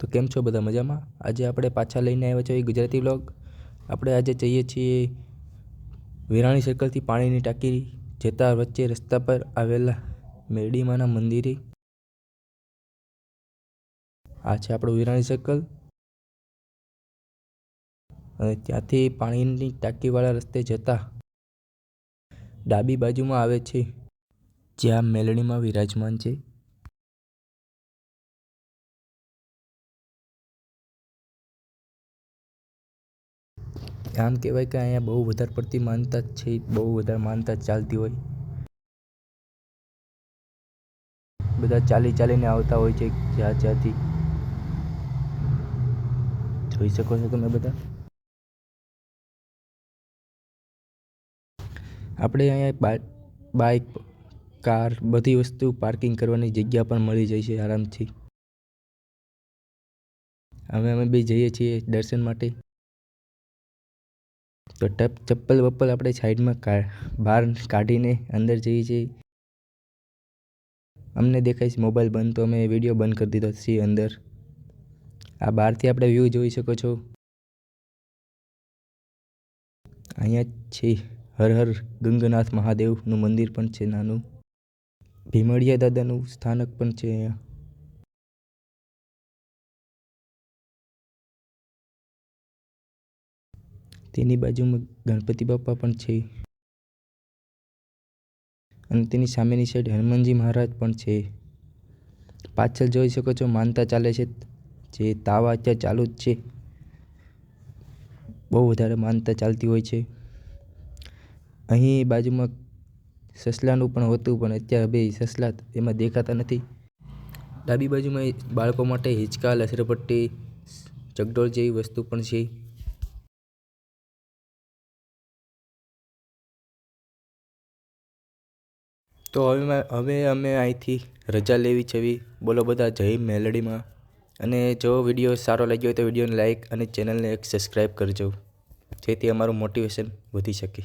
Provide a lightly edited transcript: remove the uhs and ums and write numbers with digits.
તો કેમ છો બધા મજામાં? આજે આપણે પાછા લઈને આવ્યા છીએ ગુજરાતી વ્લોગ. આપણે આજે જઈએ છીએ વિરાણી સર્કલથી પાણીની ટાંકી જતા વચ્ચે રસ્તા પર આવેલા મેરડીમાના મંદિરે. આ છે આપણું વિરાણી સર્કલ અને ત્યાંથી પાણીની ટાંકીવાળા રસ્તે જતા ડાબી બાજુમાં આવે છે જ્યાં મેલડીમાં વિરાજમાન છે. આમ કહેવાય કે અહીંયા બહુ વધારે પડતી માનતા છે, બહુ વધારે માનતા ચાલતી હોય. બધા ચાલીને આવતા હોય છે જ્યાંથી જોઈ શકો છો તમે બધા. આપણે અહીંયા બાઇક, કાર બધી વસ્તુ પાર્કિંગ કરવાની જગ્યા પણ મળી જાય છે આરામથી. અમે બી જઈએ છીએ દર્શન માટે. તો ચપ્પલ બપ્પલ આપણે સાઈડમાં બહાર કાઢીને અંદર જઈએ છીએ. અમને દેખાય છે મોબાઈલ બંધ, તો અમે વિડીયો બંધ કરી દીધો છે અંદર. આ બહારથી આપણે વ્યૂ જોઈ શકો છો. અહીંયા છે હર હર ગંગનાથ મહાદેવનું મંદિર પણ છે નાનું. ભીમડિયા દાદાનું સ્થાનક પણ છે અહીંયા. તેની બાજુમાં ગણપતિ બાપ્પા પણ છે અને તેની સામેની સાઈડ હનુમાનજી મહારાજ પણ છે. પાછળ જોઈ શકો છો માનતા ચાલે છે, જે તાવા અત્યારે ચાલુ જ છે. બહુ વધારે માનતા ચાલતી હોય છે. અહીં બાજુમાં સસલાનું પણ હતું, પણ અત્યારે બે સસલા એમાં દેખાતા નથી. ડાબી બાજુમાં બાળકો માટે હિંચકા, લસરપટ્ટી, ચકડોળ જેવી વસ્તુ પણ છે. તો હવે અમે અહીંથી રજા લેવી છે. બોલો બધા જય મેલડીમાં. અને જો વિડીયો સારો લાગ્યો હોય તો વિડીયોને લાઇક અને ચેનલને એક સબસ્ક્રાઈબ કરજો, જેથી અમારું મોટિવેશન વધી શકે.